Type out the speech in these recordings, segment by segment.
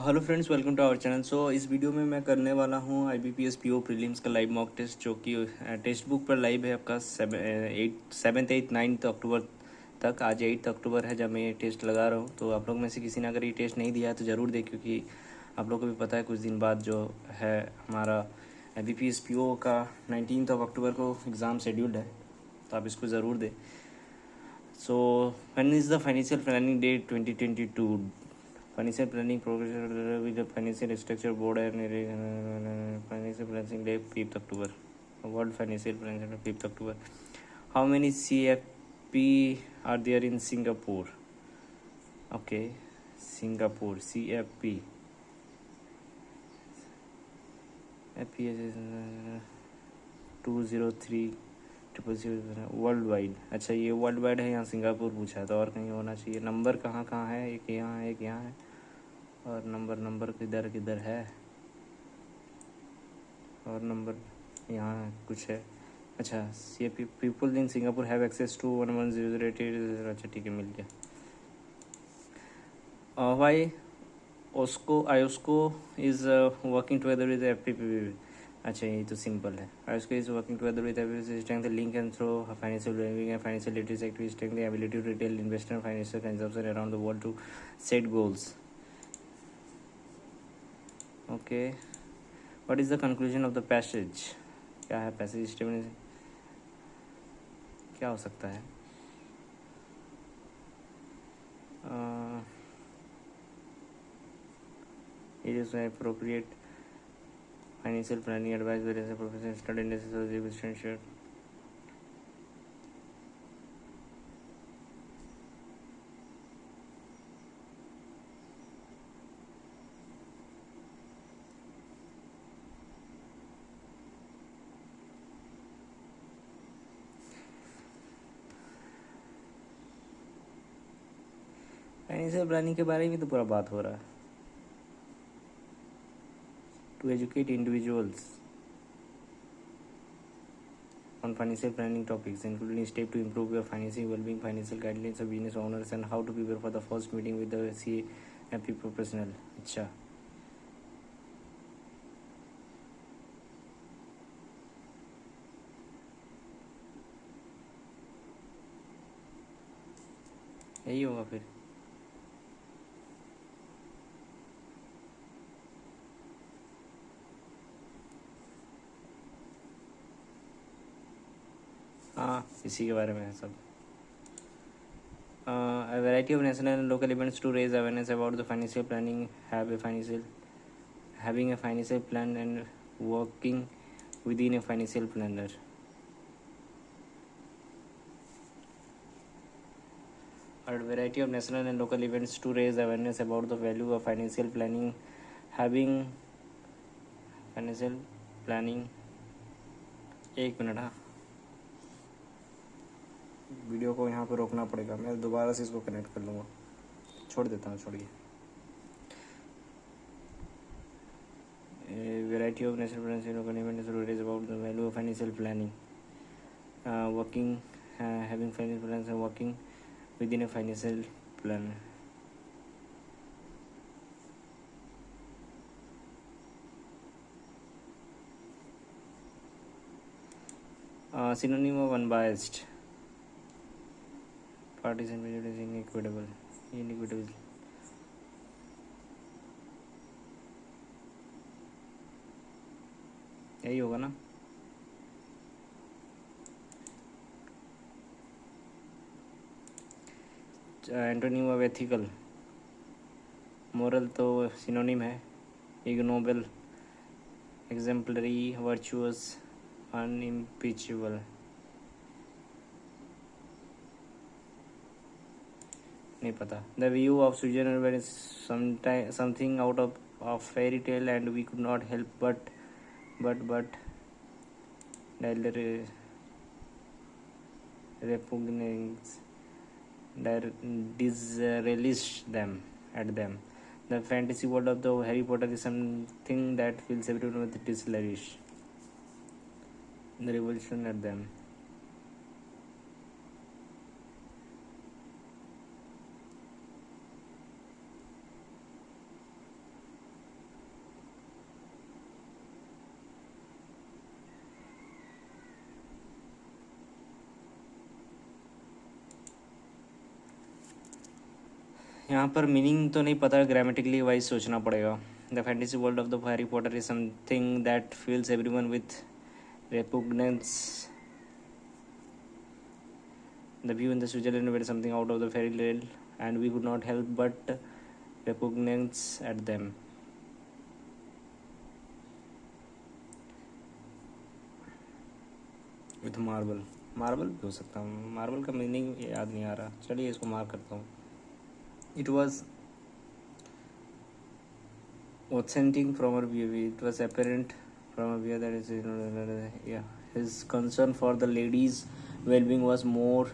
Hello friends, welcome to our channel. इस video में मैं करने वाला हूँ IBPS PO प्रीलिम्स का लाइव मॉक टेस्ट, जो कि टेक्स्ट बुक पर लाइव है आपका 7th 8th 9th अक्टूबर तक। आज 8 अक्टूबर है जब मैं ये टेस्ट लगा रहा हूँ। तो आप लोग में से किसी ने अगर ये टेस्ट नहीं दिया है तो ज़रूर दें, क्योंकि आप लोग को भी पता है कुछ दिन बाद जो है हमारा IBPS PO का 19 अक्टूबर को एग्ज़ाम शेड्यूल्ड है, तो आप इसको ज़रूर दें। So, when is the financial planning day 2022? Financial planning progress with the financial structure board and financial planning day 5th October. World Financial Planning 5th October. How many CFP are there in Singapore? Okay, Singapore CFP. FPS is 203 000 world wide. अच्छा, ये world wide है, यहाँ Singapore पूछा है तो और कहीं होना चाहिए। नंबर कहाँ कहाँ है? एक यहाँ है, एक यहाँ है, और नंबर किधर किधर है, और नंबर यहाँ कुछ है। अच्छा, ये people in Singapore have access to 1100. अच्छा ठीक है, मिल गया। Why IOSCO is working together with FPPB। अच्छा, ये तो सिंपल है। IOSCO is working together with strength the link and through financial wellbeing and financial literacy activity, strength the ability to retail investor and financial consumption around the world to set goals. Okay, what is the conclusion of the passage? क्या है passage statement? क्या हो सकता है? It is appropriate financial planning advice where as a professional study necessary essential. Financial planning के बारे में तो पूरा बात हो रहा है। To educate individuals on financial planning topics, including steps to improve your financial well-being, financial guidelines of business owners, and how to prepare for the first meeting with the CFP professional. अच्छा, यही होगा फिर। हाँ, इसी के बारे में है सब। A variety of national and local events to raise awareness about the financial planning, having a financial plan and working within a financial planner. A variety of national and local events to raise awareness about the value of financial planning, having financial planning. एक minute, हाँ, video को यहाँ पे रोकना पड़ेगा, मैं दोबारा से इसको कनेक्ट कर लूँगा। छोड़ देता हूँ, छोड़िए। Variety of national plans and local events to raise about the value of financial planning, having financial plans and working within a financial plan. Synonym of unbiased, partisan, prejudice, inequitable, यही होगा ना। Antonym of ethical, moral तो synonym है। Ignoble, exemplary, virtuous, unimpeachable. नहीं पता। The view of Switzerland is something out of fairy tale and we could not help but repugnance disrelish them at them. The fantasy world of the Harry Potter is something that fills everyone with disrelish. The revolution at them. यहाँ पर meaning तो नहीं पता, grammatically wise सोचना पड़ेगा. The fantasy world of the Harry Potter is something that feels everyone with repugnance. The view in the Switzerland were something out of the fairy tale, and we could not help but repugnance at them. With marble. Marble भी हो सकता हूँ. Marble का meaning याद नहीं आ रहा. चलिए इसको मार्क करता हूँ. It was authentic from our view. It was apparent from our view that is, yeah, his concern for the ladies' well-being was more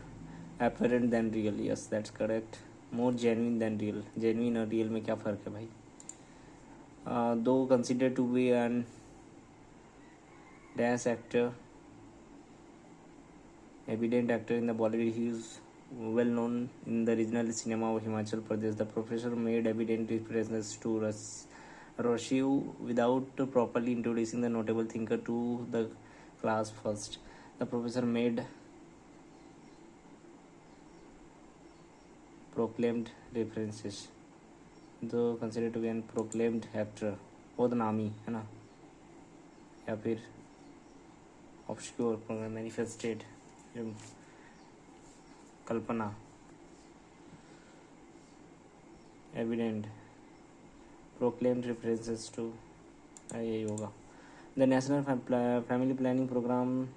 apparent than real. Yes, that's correct. More genuine than real. Genuine और real में क्या फ़र्क है भाई? Though considered to be an dance actor, evident actor in the Bollywood, he is well known in the regional cinema of Himachal Pradesh. The professor made evident references to Roshio without properly introducing the notable thinker to the class first. The professor made proclaimed references, though considered to be an proclaimed actor. बहुत नामी है ना, या फिर obscure, manifested, Kalpana, evident, proclaimed references to, यही होगा. The National Family Planning Program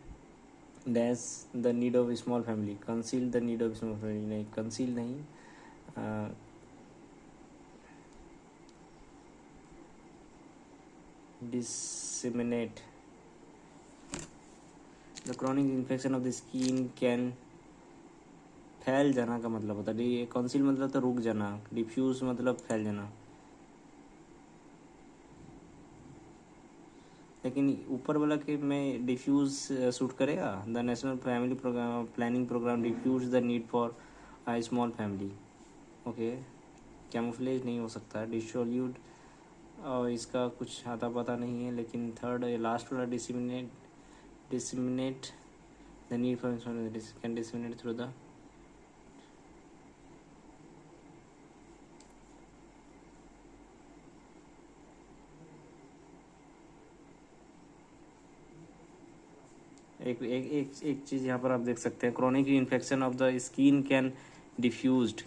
dash the need of a small family. Conceal the need of a small family. नहीं, conceal नहीं, disseminate. The chronic infection of the skin can फैल जाना का मतलब होता है. कंसील मतलब तो रुक जाना, डिफ्यूज मतलब फैल जाना. लेकिन ऊपर वाला के में डिफ्यूज सूट करेगा. The national family planning programme diffuse the need for a small family. Okay, camouflage नहीं हो सकता. डिसोल्यूट, और इसका कुछ आता पता नहीं है. लेकिन थर्ड लास्ट वाला disseminate the need for can disseminate through the एक चीज़ यहाँ पर आप देख सकते हैं. Chronic infection of the skin can diffused.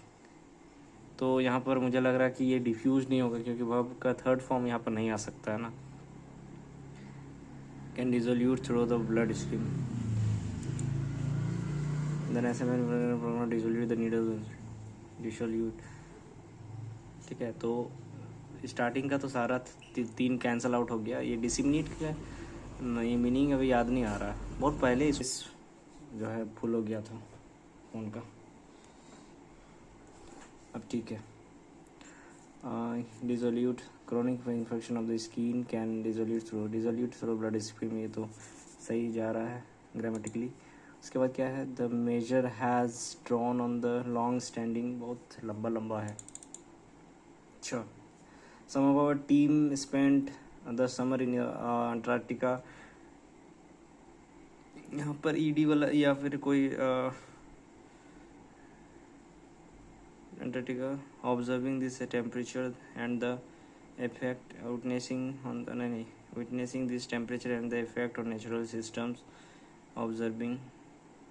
तो यहाँ पर मुझे लग रहा है कि ये डिफ्यूज नहीं होगा, क्योंकि वर्ब का थर्ड फॉर्म यहाँ पर नहीं आ सकता है ना. Can dissolute through the blood skin. Then ऐसे में डिसोल्यूट द नीडल डिसोल्यूट. ठीक है, तो स्टार्टिंग का तो सारा तीन कैंसल आउट हो गया. ये डिसिमिनेट का ये मीनिंग अभी याद नहीं आ रहा. बहुत पहले इस जो है फुल हो गया था फ़ोन का. अब ठीक है. Dissolute chronic infection of the skin can dissolute through blood stream. ये तो सही जा रहा है ग्रामेटिकली. उसके बाद क्या है? The major has drawn on the long standing. बहुत लंबा है. अच्छा, some of our team spent the summer in Antarctica. यहाँ पर ईडी वाला या फिर कोई Antarctica observing this temperature and the effect witnessing on the नहीं witnessing this temperature and the effect on natural systems observing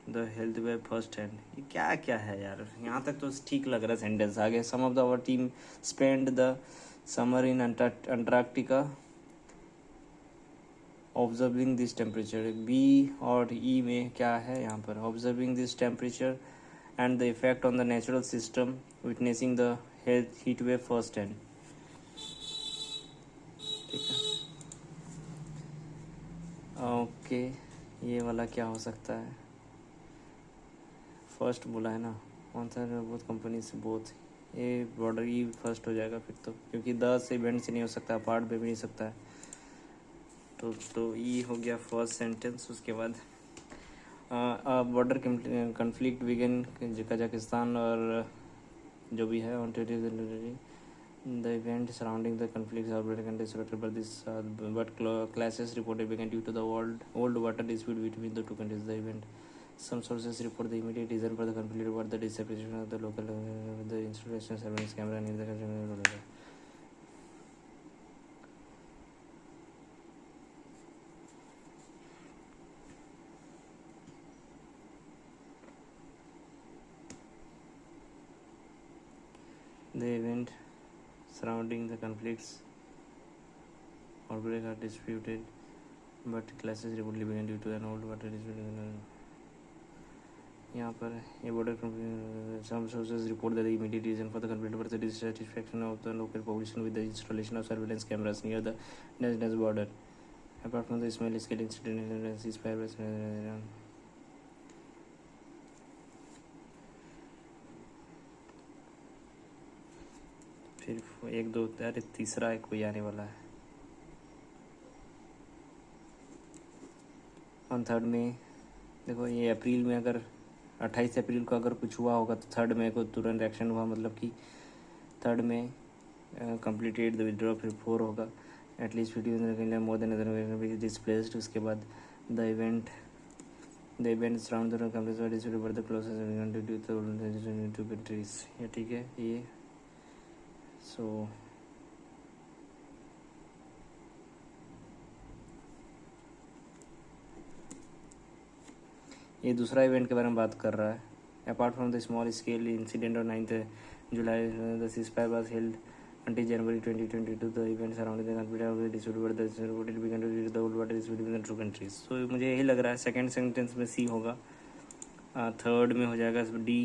the health way first hand. ये क्या है यार? यहाँ तक तो ठीक लग रहा है सेंटेंस. आगे some of the our team spend the summer in Antarctica observing this temperature. B और ई में क्या है यहाँ पर? Observing this temperature and the effect on the natural system witnessing the health heat wave first hand. ठीक है, okay. ये वाला क्या हो सकता है? फर्स्ट बोला है ना, कौन सा बोथ कंपनी से बोथ. ये बॉर्डर ई फर्स्ट हो जाएगा फिर तो, क्योंकि 10 इवेंट से नहीं हो सकता, पार्ट में भी नहीं सकता है. तो ई हो गया फर्स्ट सेंटेंस. उसके बाद बॉर्डर कन्फ्लिक्ट बिगिन कजाकिस्तान और जो भी है on the event surrounding the conflict but classes reported began due to the old water dispute between the two countries. The event Some sources report the immediate reason for the conflict was the disappearance of the local the installation surveillance camera near the country. The event surrounding the conflicts outbreak are disputed, but clashes reportedly began due to an old water dispute. यहाँ पर ये border some sources report that the immediate reason for the conflict was the dissatisfaction of the local population with the installation of surveillance cameras near the Dutch border. Apart from the small-scale incident, ceasefire was फिर एक दो अरे तीसरा एक कोई आने वाला है ऑन 3 मई। देखो ये अप्रैल में अगर 28 अप्रैल को अगर कुछ हुआ होगा तो 3 मई को तुरंत एक्शन हुआ, मतलब कि 3 मई कंप्लीटेड द विड्रॉ, फिर 4 होगा एटलीस्ट 50 मोर देन डिस्प्लेस्ड। उसके बाद the event around the complete the closest two countries, ये ठीक है ये। सो ये दूसरा इवेंट के बारे में बात कर रहा है। Apart from the small scale incident on 9 July the ceasefire was held until January 2022 the events surrounding the conflict of the dispute were the reported began to reach the old water dispute between the two countries। so मुझे यही लग रहा है second sentence में सी होगा, third में हो जाएगा डी,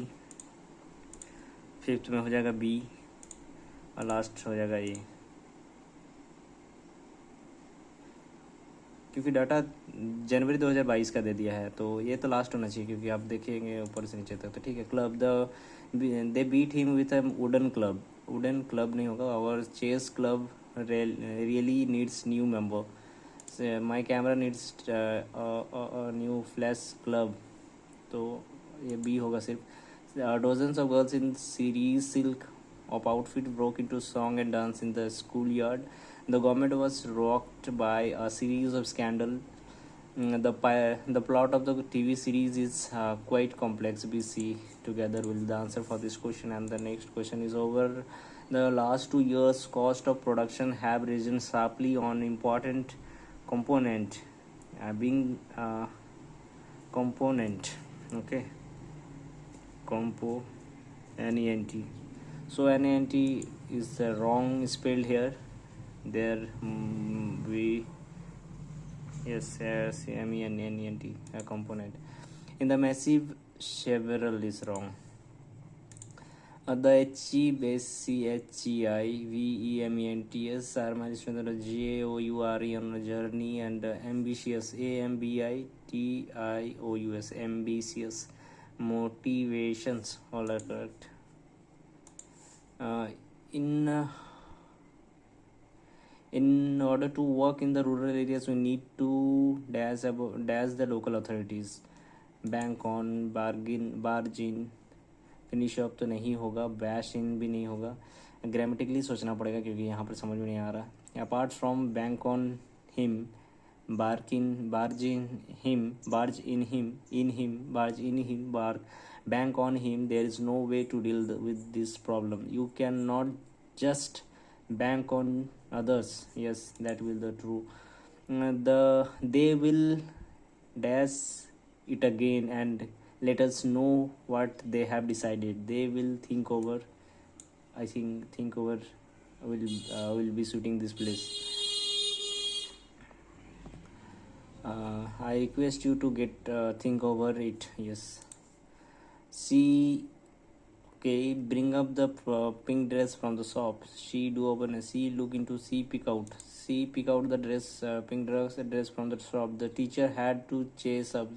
फिफ्थ में हो जाएगा बी और लास्ट हो जाएगा ए, क्योंकि डाटा जनवरी 2022 का दे दिया है तो ये तो लास्ट होना चाहिए क्योंकि आप देखेंगे ऊपर से नीचे तक। तो ठीक है। Club they beat him with a wooden club नहीं होगा, और chess club really needs new member, my camera needs new flash club, तो ये बी होगा सिर्फ। Dozens of girls in series silk of outfit broke into song and dance in the schoolyard. The government was rocked by a series of scandals. The plot of the TV series is quite complex. We see together will the answer for this question, and the next question is over the last 2 years cost of production have risen sharply on important component being component, okay, NENT. So NENT is wrong spelled here. There we yes MENT a component. In the massive several is wrong. The HEBCHEIVEMENTS are milestones JOURE on a journey, and ambitious AMBITIOUS ambitious motivations all are correct. In order to work in the rural areas, we need to dash the local authorities. Bank on, barge in, finish up तो नहीं होगा, bash in भी नहीं होगा, grammatically सोचना पड़ेगा क्योंकि यहाँ पर समझ में नहीं आ रहा। Apart from bank on him, barge in him, barge in him, bank on him, there is no way to deal with this problem. You cannot just bank on others. Yes, that will the true. They will dash it again and let us know what they have decided. They will think over. I think over will be suiting this place. I request you to get think over it. Yes. See, okay, bring up the pink dress from the shop. She do open a C, look into C, pick out the dress, pink dress from the shop. The teacher had to chase up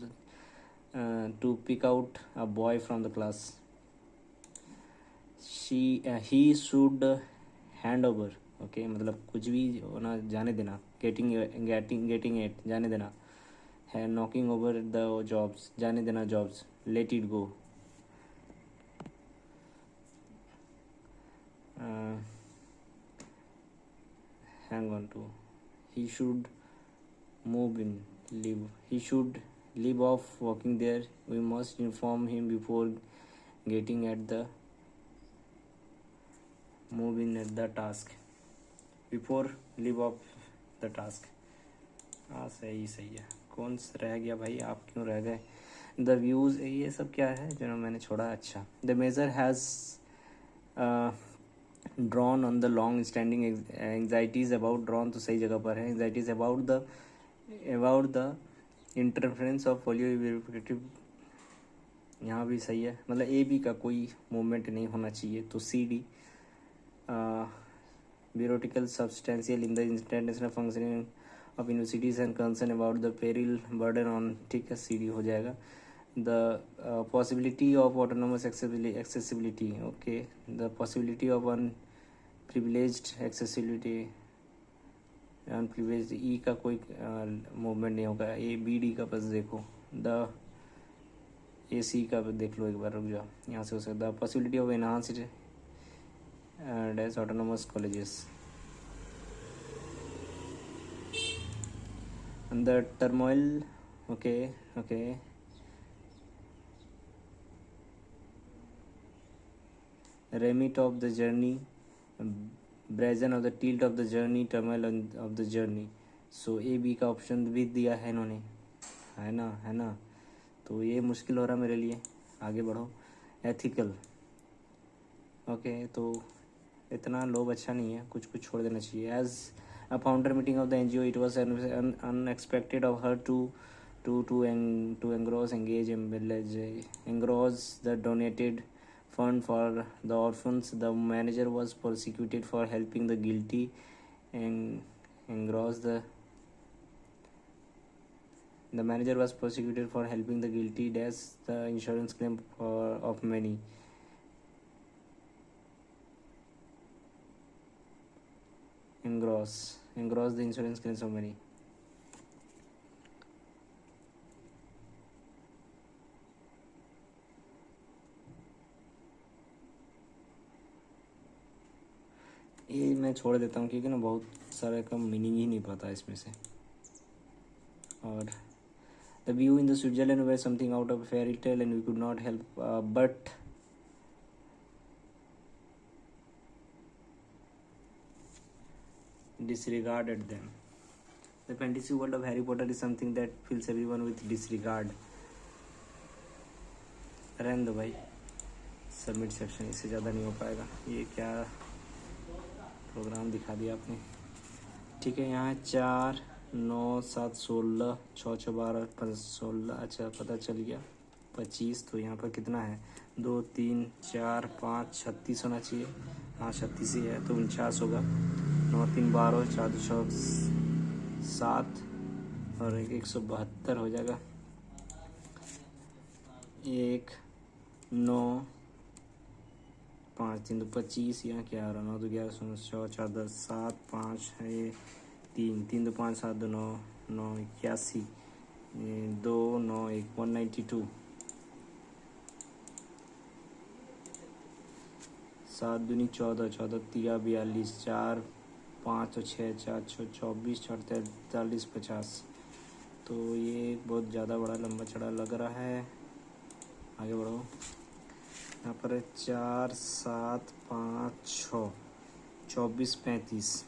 to pick out a boy from the class. He should hand over. Okay, मतलब कुछ भी होना जाने देना, getting it जाने देना, knocking over the jobs जाने देना jobs, let it go. Hang on to, he should move in, live, he should leave off walking there. We must inform him before getting at the move in at the task. Before leave off the task. हाँ सही है. कौन रह गया भाई, आप क्यों रह गए? द व्यूज़ ये सब क्या है जो मैंने छोड़ा? अच्छा, the major has drawn on the long standing anxieties about, drawn तो सही जगह पर है, anxieties about the interference of polio, यहाँ भी सही है, मतलब ए बी का कोई मूवमेंट नहीं होना चाहिए. तो C D bureaucratic substantial in the international functioning of universities and concern about the peril burden on, ठीक है सी डी हो जाएगा. The possibility of autonomous accessibility, okay, the possibility of unprivileged accessibility, unprivileged E का कोई movement नहीं होगा. A B D का बस देखो. द ए सी का देख लो एक बार, रुक जाओ, यहाँ से हो सकता है. Possibility of enhanced dash autonomous colleges. The turmoil, okay. Remit of the journey, brazen of the tilt of the journey, turmoil of the journey. So A B का ऑप्शन भी दिया है इन्होंने, है ना. तो ये मुश्किल हो रहा मेरे लिए. आगे बढ़ो. एथिकल, ओके, तो इतना लोभ अच्छा नहीं है, कुछ छोड़ देना चाहिए. As a founder meeting of the NGO, it was unexpected of her to engross the donated fund for the orphans. The manager was prosecuted for helping the guilty and the manager was prosecuted for helping the guilty dash the insurance claim of many. Engross the insurance claims of many. ये मैं छोड़ देता हूँ क्योंकि ना बहुत सारे का मीनिंग ही नहीं पता इसमें से. और the view in the Switzerland where something out of fairy tale and we could not help but disregarded them. The fantasy world of Harry Potter is something that fills everyone with disregard. रहने दो भाई, submit section, इससे ज़्यादा नहीं हो पाएगा. ये क्या प्रोग्राम दिखा दिया आपने. ठीक है, यहाँ 4 9 7 16 6 6 12 16. अच्छा पता चल गया 25. तो यहाँ पर कितना है? 2 3 4 5 36 होना चाहिए. हाँ 36 ही है, तो 49 होगा. 9 3 12 4 2 7 और 172 हो जाएगा. 1 9 5 3 2 25. यहाँ क्या आ रहा? 9 2 11 16 4 10 7 5 3 3 2 5 7 2 9 9 81 2 9 1 192. 7 दूनी 14 14 3 42 4 5 और 6 4 6 24 4 43 50. तो ये बहुत ज़्यादा बड़ा लंबा चढ़ा लग रहा है. आगे बढ़ो. यहाँ पर 4 7 5 6 24 35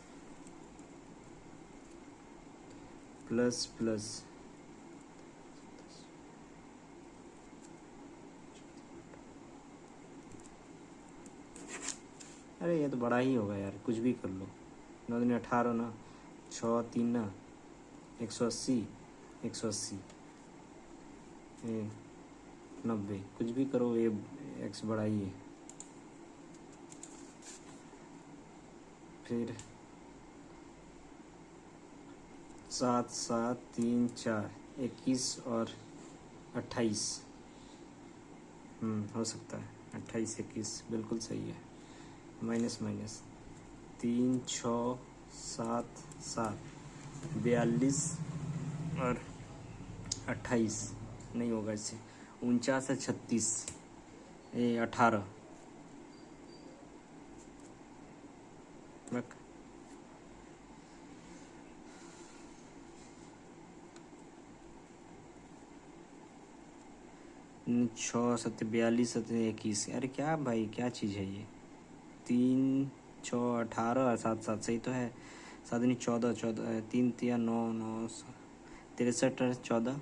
प्लस. अरे ये तो बड़ा ही होगा यार, कुछ भी कर लो. 9 दूनी 18 ना, 6 3 ना, 180 180 90. कुछ भी करो, ये एक्स बड़ा ही है. फिर 7 7 3 4 21 और 28. हो सकता है 28 21 बिल्कुल सही है. माइनस 3 6 7 7 42 और 28 नहीं होगा इससे. 49 है 36 18. 6 7 42 7 21। अरे क्या भाई, क्या चीज़ है ये? 3 6 18 7 7 सही तो है। 7 दूनी 14 14 3 3 9 9 63 14।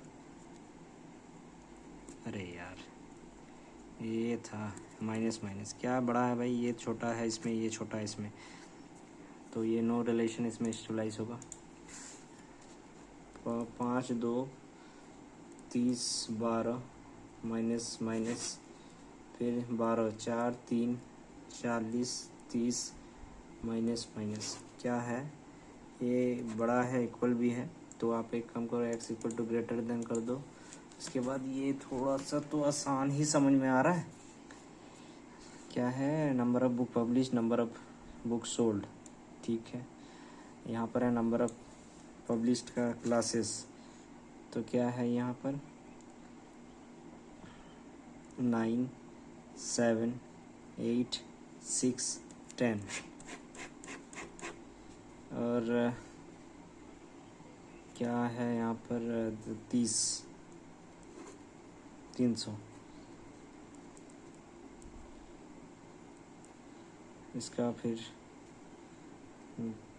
अरे यार, ये था माइनस माइनस। क्या बड़ा है भाई, ये छोटा है इसमें, ये छोटा है इसमें, तो ये नो रिलेशन इसमें स्टेबलाइज होगा। 5 2 30 12 माइनस माइनस, फिर 12 4 3 40 30 माइनस माइनस। क्या है ये? बड़ा है, इक्वल भी है, तो आप एक काम करो, x equal to greater than कर दो। उसके बाद ये थोड़ा सा तो आसान ही समझ में आ रहा है। क्या है? Number of book publish, number of book sold. ठीक है, यहाँ पर है नंबर ऑफ पब्लिश्ड का क्लासेस। तो क्या है यहाँ पर? 9 7 8 6 10। और क्या है यहाँ पर? 300। इसका फिर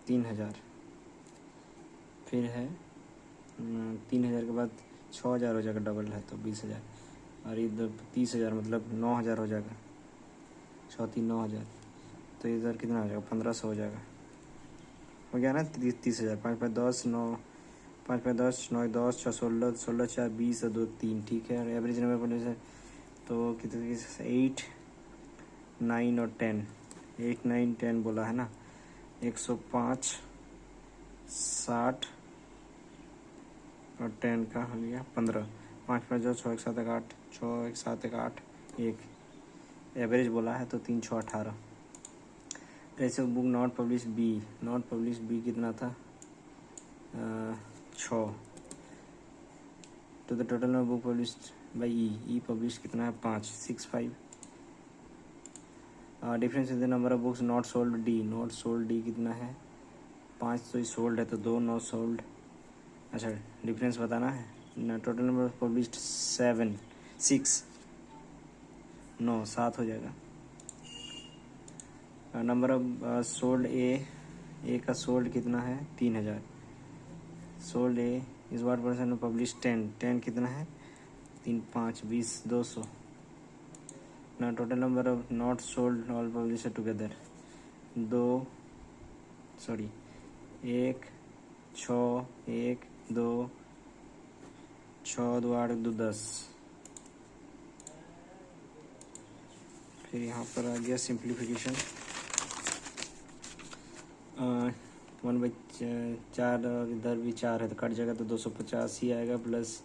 3000। फिर है 3000 के बाद 6000 हो जाएगा, डबल है तो 20,000। और इधर 30,000 मतलब 9,000 हो जाएगा। 3 9,000, तो इधर कितना हो जाएगा? 1500 हो जाएगा। हो गया ना? 30,000। 5 5 10 9, 5 5 10 9 10 6 16 16 4 20 और 2 3। ठीक है, और एवरेज नंबर पड़ने से तो कितने? 8 9 और 10। 8 9 10 बोला है ना। 105 60 और 10 का हो गया 15। 5 5 2 6 1 7 1 8 6 1 7 1 8 1। एवरेज बोला है तो 3 6 18। ऐसे book not publish B, not publish B कितना था? 6। तो the total number book published by E publish कितना है? 5 6 5। Difference in the number of books not sold D, not sold D कितना है? 5 तो ही सोल्ड है, तो 2 नॉट सोल्ड। अच्छा, डिफरेंस बताना है ना। टोटल नंबर ऑफ पब्लिश्ड 7 6 9 7 हो जाएगा। नंबर ऑफ सोल्ड ए का सोल्ड कितना है? 3000। सोल्ड ए इस बार परसेंट पब्लिश 10 10 कितना है? 3 5 20 200 ना। Total number of not sold all publisher together 1 6 1 2 6 2 8 2 10। फिर यहाँ पर आ गया सिंप्लीफिकेशन। 1/4 और इधर भी 4 है तो कट जाएगा, तो 250 ही आएगा। प्लस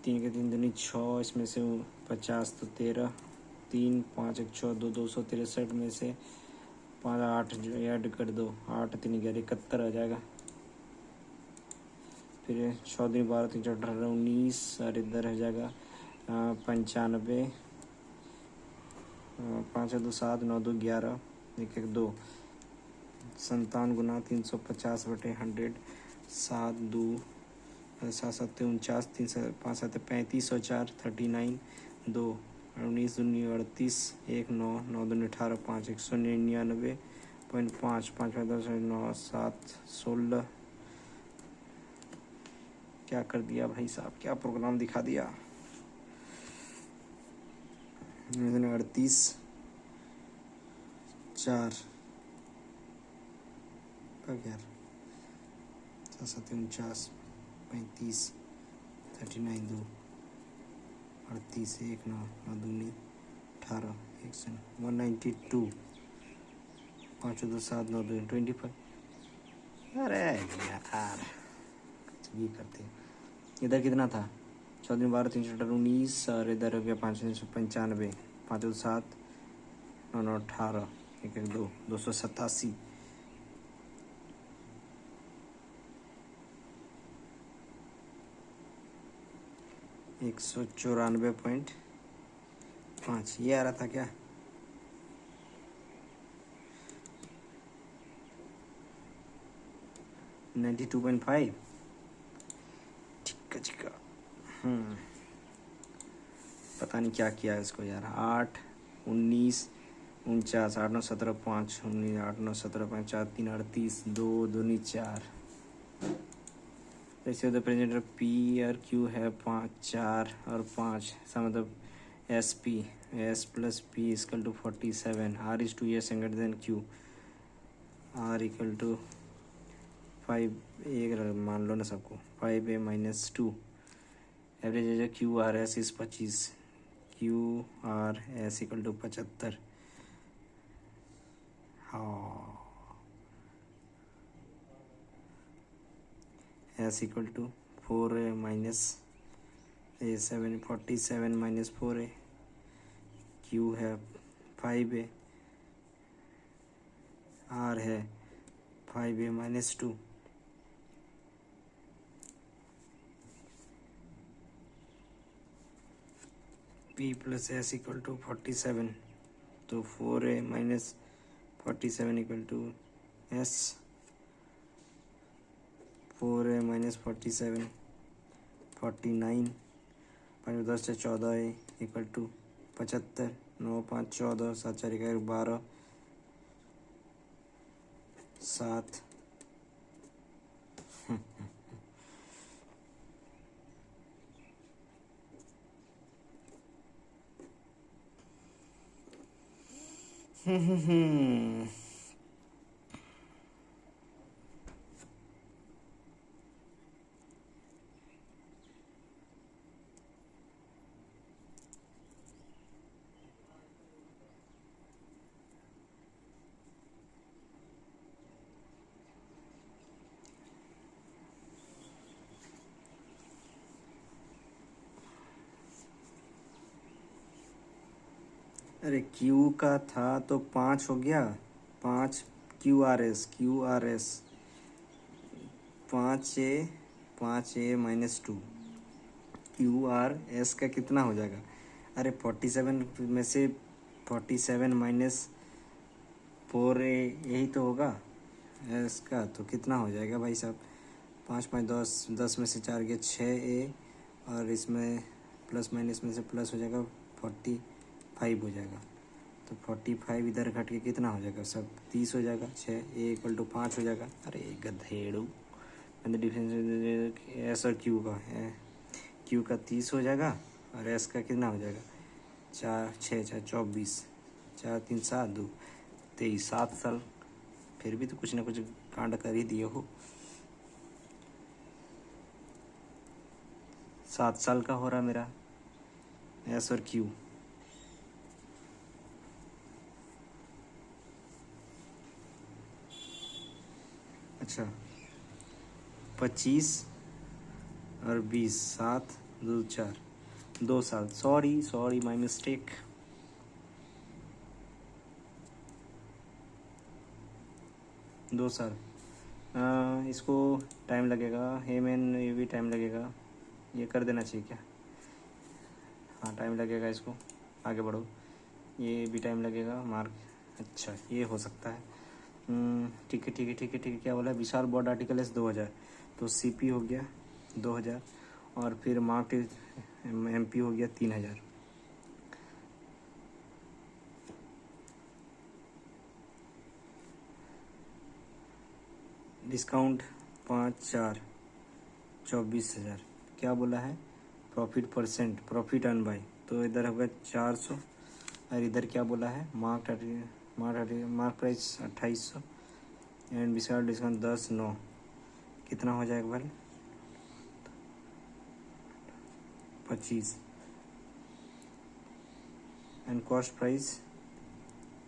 3 के 3 दूनी 6, इसमें से 50 तो 13 3 5 1 6 2 263 में से 5 8 ऐड कर दो। 8 3 11 71 आ जाएगा। फिर 6 दिन 12 3 4 18 19 और इधर हो जाएगा 95। 5 2 7 9 2 11 1 1 2 57 गुना 350/100। 7 2 7 7 49 3 5 7 35 और 4 39 2 19 दूनी 38 1 9 9 दूनी 18 5 1 99.5 5 5 10 9 7 16। क्या कर दिया भाई साहब, क्या प्रोग्राम दिखा दिया। 38 4 यार 7 49 35 39 2 38 1 9 9 दूनी 18 192 5 2 7 9 2 25। अरे यार कुछ भी करते हैं। इधर कितना था? 14 12 319 और इधर हो गया 595 5 2 7 9 9 18 1 1 2 287। 194.5 ये आ रहा था क्या? नाइन्टी 2.5। ठीक है। पता नहीं क्या किया है इसको यार। 8 19 49 8 9 17 5 19 8 9 17 5 4 3 38 2 दूनी 4। रेशियो द प्रेजेंट पी और क्यू है 5 4 और 5, ऐसा मतलब S P S plus P equal to 47। R is two S greater than Q. R equal to 5 एक मान लो ना सबको, 5a माइनस 2। एवरेज है Q R S is 25। Q R S equal to 75। हाँ, S equal to 4a minus A 7 47 minus 4a। Q है 5a। R है 5a minus 2। P plus S equal to 47, तो 4a minus 47 equal to S. 4a minus 47 49। 5 10 से 14a equal to 75। 9 5 14 7 4 12 7। अरे Q का था तो 5 हो गया। 5 Q R S 5a minus 2। Q R S का कितना हो जाएगा? अरे 47 में से 47 माइनस 4a यही तो होगा एस का, तो कितना हो जाएगा भाई साहब? 5 5 10 10 में से 4 गया 6a, और इसमें प्लस माइनस में से प्लस हो जाएगा 45 हो जाएगा। तो 45 इधर घट के कितना हो जाएगा सब? 30 हो जाएगा। 6a इक्वल टू 5 हो जाएगा। अरे गधेड़ू, मैंने डिफरेंस एस और क्यू का है। क्यू का 30 हो जाएगा और एस का कितना हो जाएगा? 4 6 4 24 4 3 7 2 23 7 साल। फिर भी तो कुछ ना कुछ कांड कर ही दिए हो। 7 साल का हो रहा मेरा एस और क्यू। अच्छा 25 और 20 7 2 4 2 साल। Sorry my mistake. दो साल। इसको टाइम लगेगा। हे मैन, ये भी टाइम लगेगा। ये कर देना चाहिए क्या? हाँ टाइम लगेगा इसको। आगे बढ़ो। ये भी टाइम लगेगा मार्क। अच्छा ये हो सकता है। ठीक है ठीक है ठीक है ठीक है। क्या बोला? विशाल बोर्ड आर्टिकल एस 2000, तो सीपी हो गया 2000, और फिर मार्क एमपी हो गया 3000। डिस्काउंट 5 4 24,000। क्या बोला है? Profit percent, profit earn by, तो इधर होगा 400। और इधर क्या बोला है? Mark price 2800 and Vishal discount 10 9। कितना हो जाएगा भाई? 25 एंड कॉस्ट प्राइस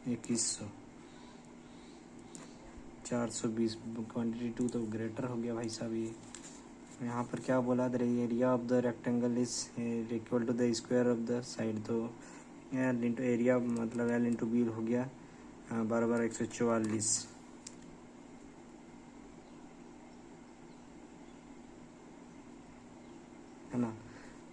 2100। 420। क्वान्टिटी 2 तो ग्रेटर हो गया भाई साहब। ये यहाँ पर क्या बोला? The area of the rectangle is equal to the square of the side, तो एल इंटू एरिया मतलब एल इंटू बी हो गया 12 12 144, है ना।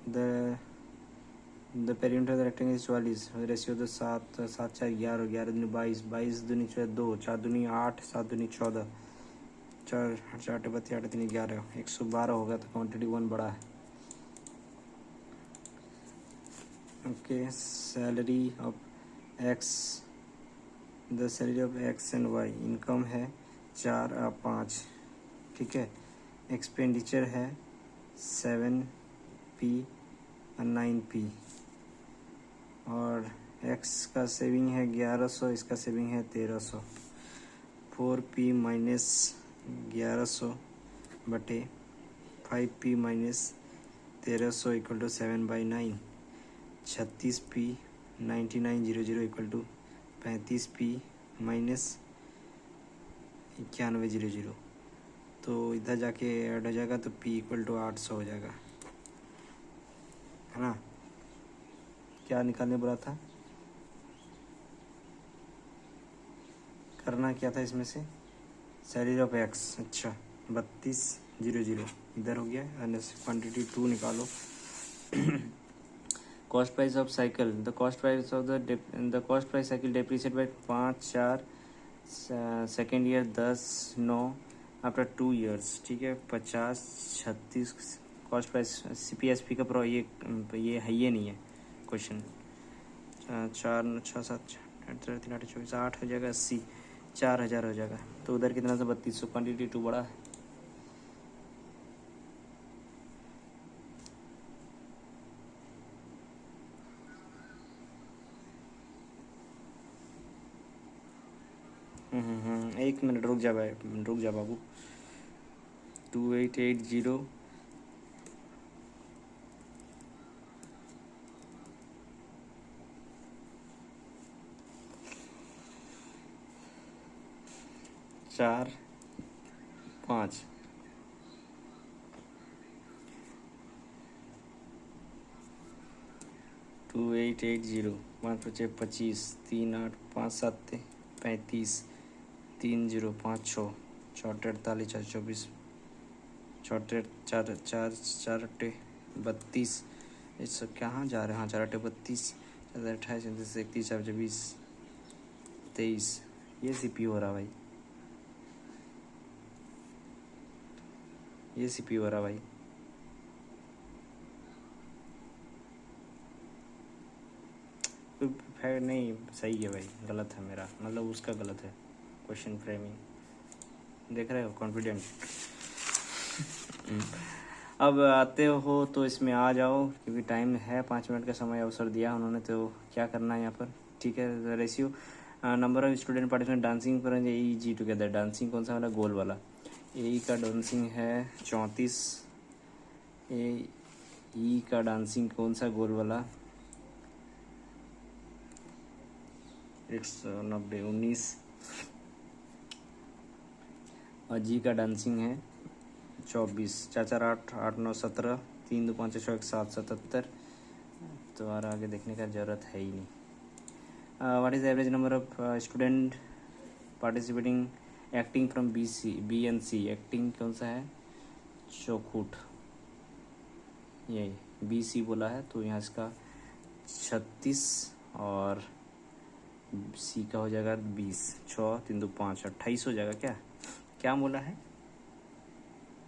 The perimeter of the rectangle is 44। Ratio तो 7 7 4 11 11 दूनी 22 22 दूनी 2 4 दूनी 8 7 दूनी 14 4 8 8 8 3 11 112 होगा। तो क्वान्टिटी 1 बड़ा है। Okay, salary of X, the salary of X and Y, income है 4 और 5, ठीक है। एक्सपेंडिचर है 7P और 9P, और एक्स का सेविंग है 1100, इसका सेविंग है 1300। 4P माइनस 1100 बटे 5P minus 1300 equal to 7/9। 36P 9900 equal to 35P minus 9100। तो इधर जाके ऐड हो जाएगा तो P इक्वल टू 800 हो जाएगा, है ना। क्या निकालने बोला था, करना क्या था इसमें से, सैलरी ऑफ एक्स, अच्छा 3200 इधर हो गया। क्वांटिटी 2 निकालो। Cost price of cycle, the cost price of the cost price cycle depreciate by 5/4 second year 10/9 after 2 years, ठीक है। 50 36 कॉस्ट प्राइस CPSP का ये है, ये नहीं है क्वेश्चन। 4 6 7 8 24 8 हो जाएगा, 80 4000 हो जाएगा। तो उधर कितना था, 3200। क्वान्टिटी 2 बड़ा है। एक मिनट रुक जा भाई, रुक जा बाबू। 2880 4 5 2880 5 5 25 3 8 5 7 35 3 0 5 6 4 48 4 24 4 4 4 4 32। इस कहाँ जा रहे हैं, हाँ 4 32 28 29 31 4 20 23। ये CPU हो रहा भाई, ये CPU हो रहा भाई। नहीं सही है भाई, गलत है मेरा, मतलब उसका गलत है क्वेश्चन फ्रेमिंग, देख रहे हो, कॉन्फिडेंट। अब आते हो तो इसमें आ जाओ, क्योंकि टाइम है, 5 मिनट का समय अवसर दिया उन्होंने, तो क्या करना है यहाँ पर, ठीक है। Ratio number of student participant dancing पर EG टुगेदर, डांसिंग कौन सा वाला, गोल वाला। ए का डांसिंग है 34, ई का डांसिंग कौन सा, गोल वाला 190 19, और जी का डांसिंग है 24, 4 4 8 8 9 17, 3 2 5 6 1 7 77। तो और आगे देखने का ज़रूरत है ही नहीं। What is average number of student participating acting from BNC, acting कौन सा है, चौखूट, यही BC बोला है, तो यहाँ इसका 36 और C का हो जाएगा 20, 6 3 2 5 28 हो जाएगा। क्या क्या बोला है,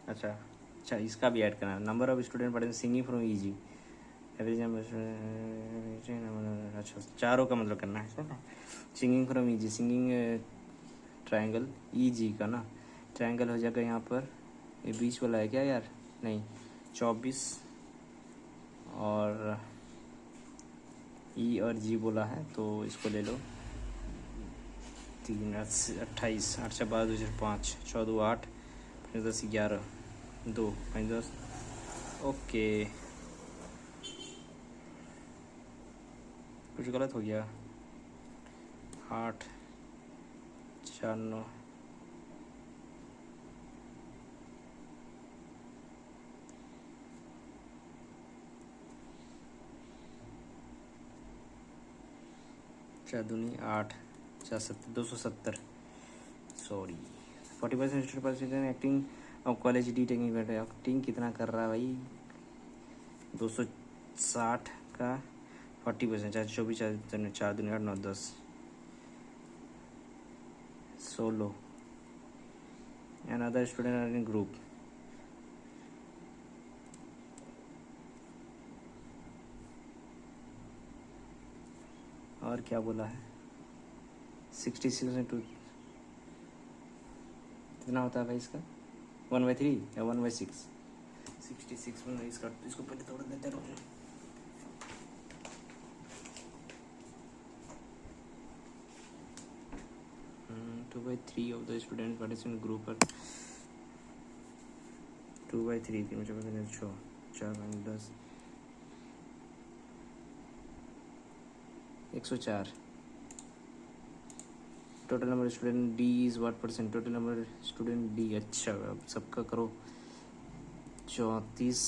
अच्छा इसका भी ऐड करना है। नंबर ऑफ स्टूडेंट पढ़े singing from EG, average number, अच्छा चारों का मतलब करना है sir. Singing from EG, singing triangle EG का ना, ट्रायंगल हो जाएगा यहाँ पर, ये बीच वाला है क्या यार, नहीं 24 और E और G बोला है, तो इसको ले लो। 3 28 8 से 12 2 5 14 8 10 11 2 5 10। ओके, कुछ गलत हो गया, 8 4 9 4 दूनी 8 4 7 270, सॉरी। 40% स्टूडेंट पार्टिसिपेंट एक्टिंग और कॉलेज डी टेक्निक, एक्टिंग कितना कर रहा है भाई, 260 का 40%, 4 24 4 दूनी 8 9 10 16। And other student are in group, और क्या बोला है 66 में 2 कितना होता है भाई इसका 1/3 या 1/6 66 में इसको पहले तोड़ देते रहो 2/3 of the student participant group are 2/3 3 में 4 4 10 104 total number student D is what percent total number student D अच्छा अब सबका करो 34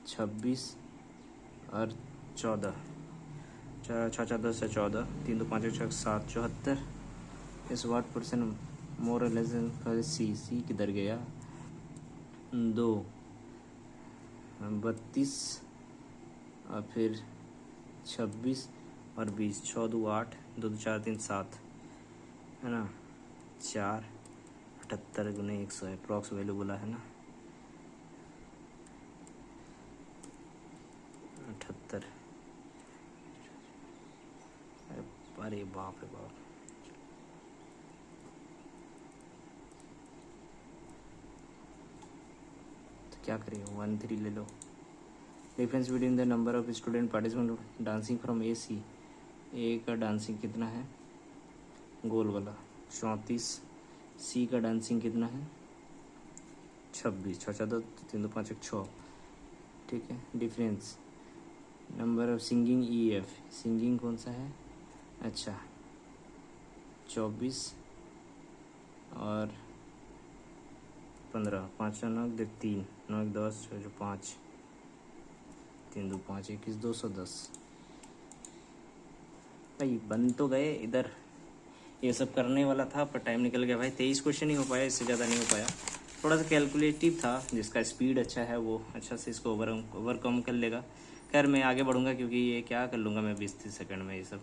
26 और 14 छः 10 से 14 3 2 5 6 7 74 इस what percent more less than C किधर गया 2 32 और फिर 26 और 20 6 2 8 2 2 4 3 7 है ना 4 78 गुने 100 अप्रॉक्स वैल्यू बोला है ना 78 अरे बाप रे बाप तो क्या करें 1 3 ले लो difference between the number of student participant dancing from A का डांसिंग कितना है गोल वाला 34 सी का डांसिंग कितना है 26 6 4 2 3 2 5 1 6 ठीक है difference number of singing E F singing कौन सा है अच्छा 24 और 15 5 9 3 9 10 5 3 2 5 21 210 भाई बन तो गए इधर ये सब करने वाला था पर टाइम निकल गया भाई 23 क्वेश्चन ही हो पाया इससे ज़्यादा नहीं हो पाया थोड़ा सा कैलकुलेटिव था जिसका स्पीड अच्छा है वो अच्छा से इसको ओवरकम कर लेगा खैर मैं आगे बढ़ूंगा क्योंकि ये क्या कर लूँगा मैं 20-30 सेकंड में ये सब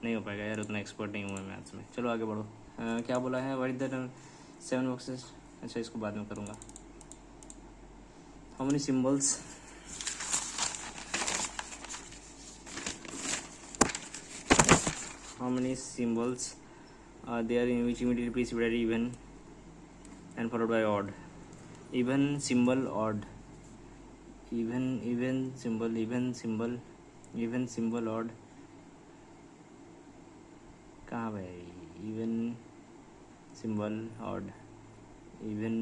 नहीं हो पाएगा यार उतना एक्सपर्ट नहीं हूँ मैं मैथ्स में चलो आगे बढ़ो क्या बोला है व्हाट इज द 7 बॉक्सेस अच्छा इसको बाद में करूँगा how many symbols how many symbols are there in which immediately preceded even and followed by odd even symbol odd even symbol odd कहाँ भाई even symbol odd even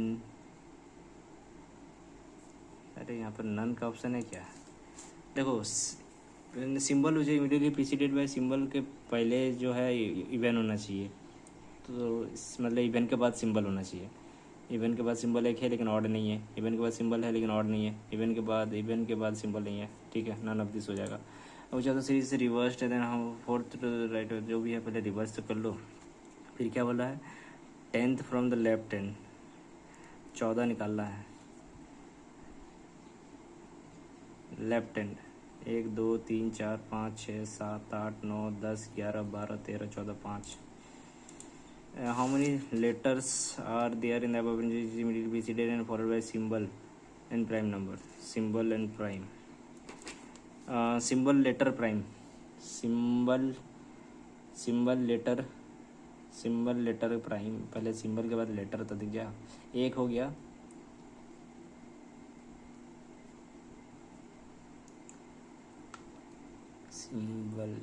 अरे यहाँ पर नन का ऑप्शन है क्या देखो सिंबल जो इमीडिएटली प्रीसीडेड बाय सिंबल के पहले जो है इवन होना चाहिए तो मतलब इवन के बाद सिंबल होना चाहिए इवन के बाद सिंबल एक है लेकिन ऑड नहीं है इवन के बाद सिंबल है लेकिन ऑड नहीं है इवन के बाद सिंबल नहीं है ठीक है नन ऑफ दिस हो जाएगा अब ज़्यादा सीरीज से रिवर्स है देन हम फोर्थ राइट जो भी है पहले रिवर्स तो कर लो फिर क्या बोला है 10th from the left hand 14 निकालना है left hand 1 2 3 4 5 6 7 8 9 10 11 12 13 14 5 how many letters are there in the above immediately preceded and followed by symbol and prime number symbol and prime symbol letter prime symbol letter prime पहले symbol के बाद letter तो दिख गया एक हो गया सिंबल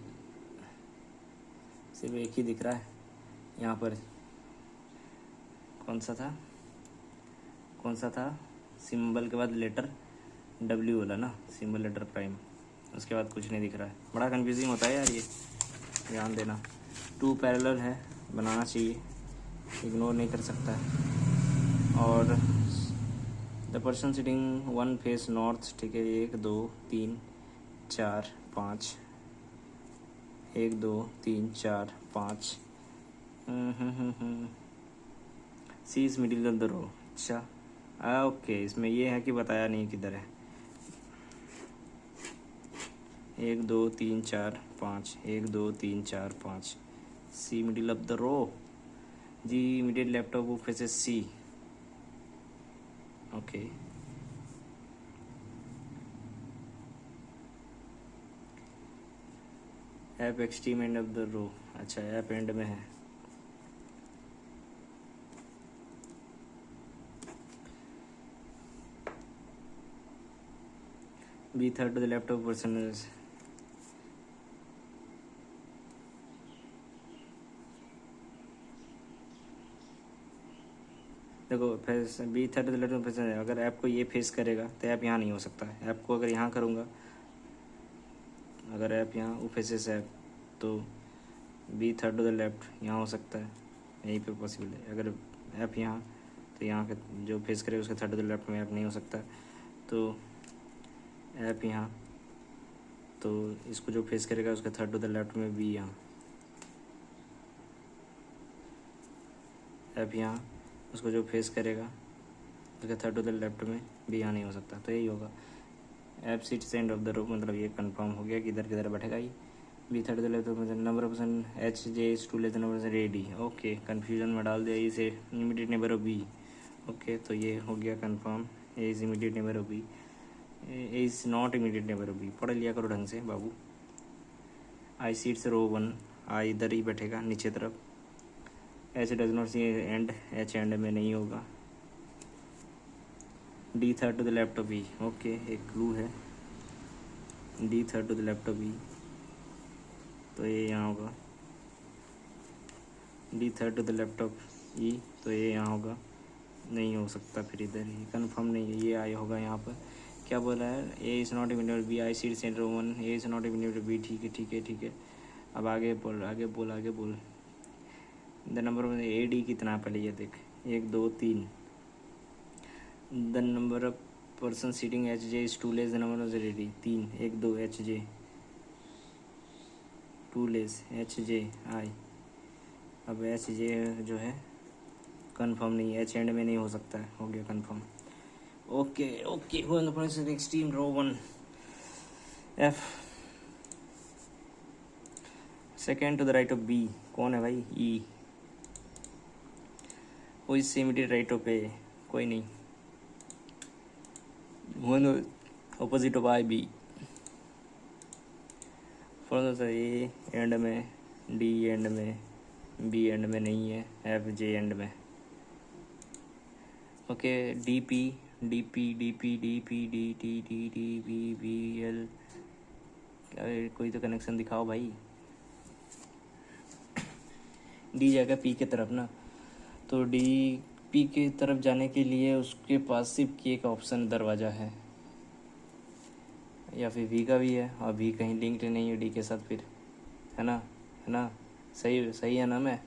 सिर्फ एक ही दिख रहा है यहाँ पर कौन सा था सिंबल के बाद लेटर डब्ल्यू वाला ना सिंबल लेटर प्राइम उसके बाद कुछ नहीं दिख रहा है बड़ा कंफ्यूजिंग होता है यार ये ध्यान देना 2 पैरेलल है बनाना चाहिए इग्नोर नहीं कर सकता है और the person sitting 1 face north ठीक है 1 2 3 4 5 1 2 3 4 5 C is middle of the row अच्छा ओके इसमें ये है कि बताया नहीं किधर है 1 2 3 4 5 1 2 3 4 5 C middle of the row G immediate left of faces C okay A extreme end of the row. अच्छा, ऐप एंड में है। B third to the left of person. देखो face B third to the left of person, अगर A को ये face करेगा तो app यहाँ नहीं हो सकता है। ऐप को अगर यहाँ करूँगा, अगर ऐप यहाँ फेसेस ऐप, तो B third to the left यहाँ हो सकता है, यहीं पे पॉसिबल है। अगर ऐप यहाँ, तो यहाँ के जो फेस करेगा उसके थर्ड टू द लेफ्ट में ऐप नहीं हो सकता। तो ऐप यहाँ, तो इसको जो फेस करेगा उसके थर्ड टू द लेफ्ट में बी यहाँ, ऐप यहाँ, उसको जो फेस करेगा उसके थर्ड टू द लेफ्ट में बी यहाँ नहीं हो सकता। तो यही होगा A seats end of the row, मतलब ये कंफर्म हो गया कि इधर किधर बैठेगा ही। B third to the left number of person H J is two less number A D. Okay, confusion में डाल दिया इसे immediate neighbour of B. Okay, तो ये हो गया confirm, A is immediate neighbour of B, A is not immediate neighbour of B. पढ़ लिया करो ढंग से बाबू। आई सीट्स रो 1, आई इधर ही बैठेगा नीचे तरफ। H does not see end, H end में नहीं होगा। D third to the left of B. Okay, एक क्लू है, D third to the left of B, तो ये यहाँ होगा। D third to the left of E, तो ये यहाँ होगा, नहीं हो सकता फिर इधर, ही कंफर्म नहीं है, ये आया होगा यहाँ पर। क्या बोला है, A is not immediate B, I seat centre 1, A is not immediate B. ठीक है ठीक है ठीक है, अब आगे बोल आगे बोल आगे बोल। The number of A D कितना पहले ये देख, 1 2 3। The number of person sitting H J is two less the number of A D, 3 1 2 H J two less H J I. अब एच जे जो है कंफर्म नहीं है, एच एंड में नहीं हो सकता है, हो गया confirm. Okay okay, extreme row 1 F second to the right of B. कौन है भाई, ई। वो इससे इमीडिएट राइट ऑफ ए, कोई नहीं। One opposite of I B. For A end में, डी एंड में, बी एंड में नहीं है, एफ जे एंड में। Okay, D P D P D P D P D T D D B B L, कोई तो connection दिखाओ भाई। डी जाएगा पी की तरफ ना, तो डी पी की तरफ जाने के लिए उसके पास सिर्फ की एक ऑप्शन दरवाज़ा है, या फिर वी का भी है, और वी कहीं लिंक्ड नहीं है डी के साथ फिर, है ना, सही सही है ना। मैं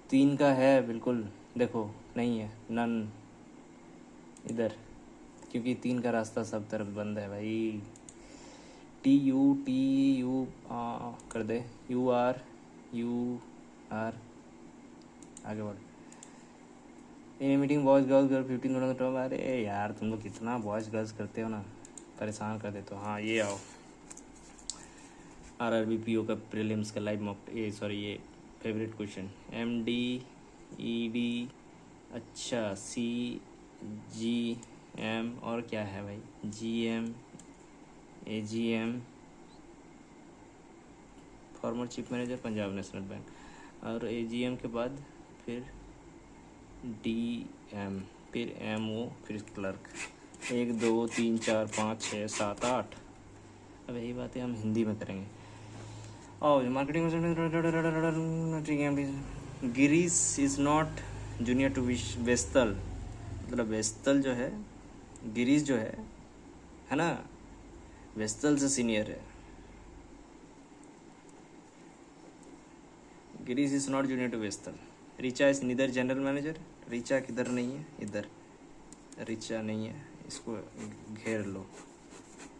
3 का है बिल्कुल, देखो नहीं है, नन इधर, क्योंकि 3 का रास्ता सब तरफ बंद है भाई। टी यू कर दे, यू आर आगे बढ़। In meeting boys girls 15 minute term. अरे यार तुम लोग कितना बॉयज़ गर्ल्स करते हो ना, परेशान कर देते हो। हाँ ये आओ, RRBPO का प्रीलिम्स का लाइव मॉक, ये फेवरेट क्वेश्चन। MD अच्छा CGM और क्या है भाई, GM AGM former chief manager Punjab national bank, और AGM के बाद फिर DM, फिर MO, फिर क्लर्क। 1 2 3 4 5 6 7 8। अब यही बातें हम हिंदी में करेंगे। और marketing Girish is not junior to Vestal, मतलब वेस्तल जो है, गिरीश जो है ना, वेस्तल से सीनियर है। Girish is not junior to Vestal. Richa is neither general manager, Richa किधर नहीं है, इधर रिचा नहीं है, इसको घेर लो,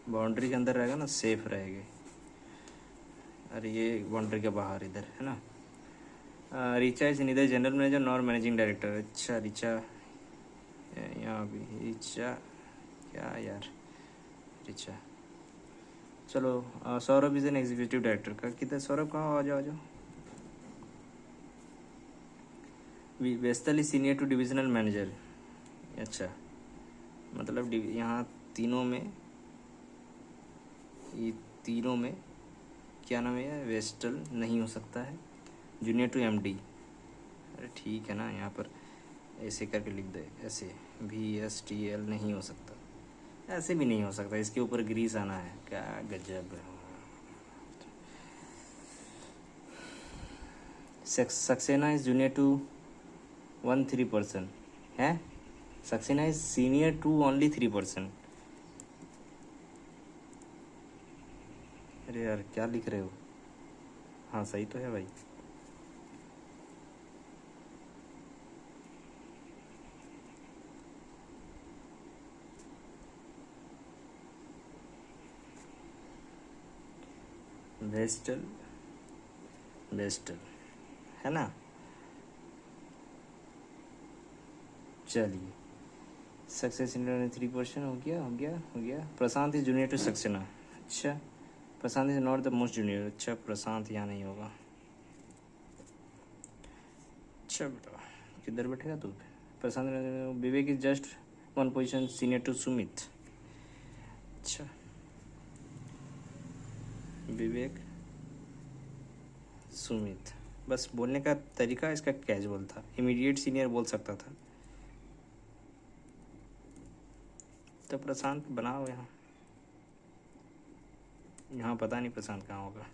बाउंड्री के अंदर रहेगा ना, सेफ रहेगी। अरे ये बाउंड्री के बाहर इधर है ना। Richa is neither general manager nor managing director. अच्छा रिचा यहाँ भी, रिचा क्या यार, रिचा चलो। Saurabh is an executive director का, किधर सौरभ, कहाँ, आ जाओ। Vestal is senior to divisional manager. अच्छा मतलब यहाँ तीनों में, ये तीनों में क्या नाम है, वेस्टल नहीं हो सकता है। जूनियर टू एमडी, अरे ठीक है ना, यहाँ पर ऐसे करके लिख दे, ऐसे VSTL नहीं हो सकता, ऐसे भी नहीं हो सकता, इसके ऊपर ग्रीस आना है, क्या गजब है। सक्सेना इज जूनियर टू 1-3% है, Saxena is senior to only 3%। अरे यार क्या लिख रहे हो, हाँ सही तो है भाई। वेस्टल, वेस्टल है ना, चलिए। सक्सेस इन 3% हो गया, हो गया, हो गया। Prashant is junior to Saxena, अच्छा Prashant is not the most junior, अच्छा प्रशांत यहाँ नहीं होगा। अच्छा बेटा किधर बैठेगा तू, Prashant, Vivek is just 1 position senior to Sumit, अच्छा विवेक सुमित, बस बोलने का तरीका इसका कैजुअल था, इमीडिएट सीनियर बोल सकता था। तो प्रशांत बनाओ यहाँ, यहाँ पता नहीं प्रशांत कहाँ होगा।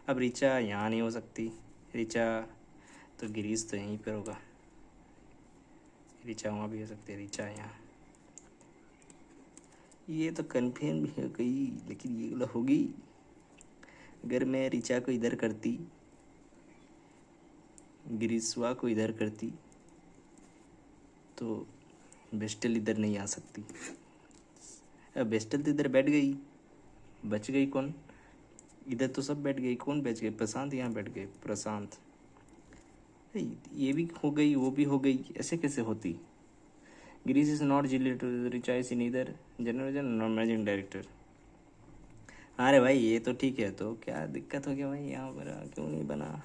अब ऋचा यहाँ नहीं हो सकती, ऋचा तो गिरीश तो यहीं पर होगा, ऋचा वहाँ भी हो सकती है, ऋचा यहाँ। ये तो कन्फर्म भी हो गई, लेकिन ये वाला होगी। अगर मैं ऋचा को इधर करती, गिरीशवा को इधर करती, तो बेस्टल इधर नहीं आ सकती। अब बेस्टल तो इधर बैठ गई, बच गई कौन, इधर तो सब बैठ गई, कौन बच गए, प्रशांत यहाँ बैठ गए, प्रशांत, ये भी हो गई वो भी हो गई, ऐसे कैसे होती। गिरीश इज नॉट रिचाइज इन इधर जनरल मैनेजिंग डायरेक्टर। अरे भाई ये तो ठीक है, तो क्या दिक्कत हो गया भाई, यहाँ पर क्यों नहीं बना।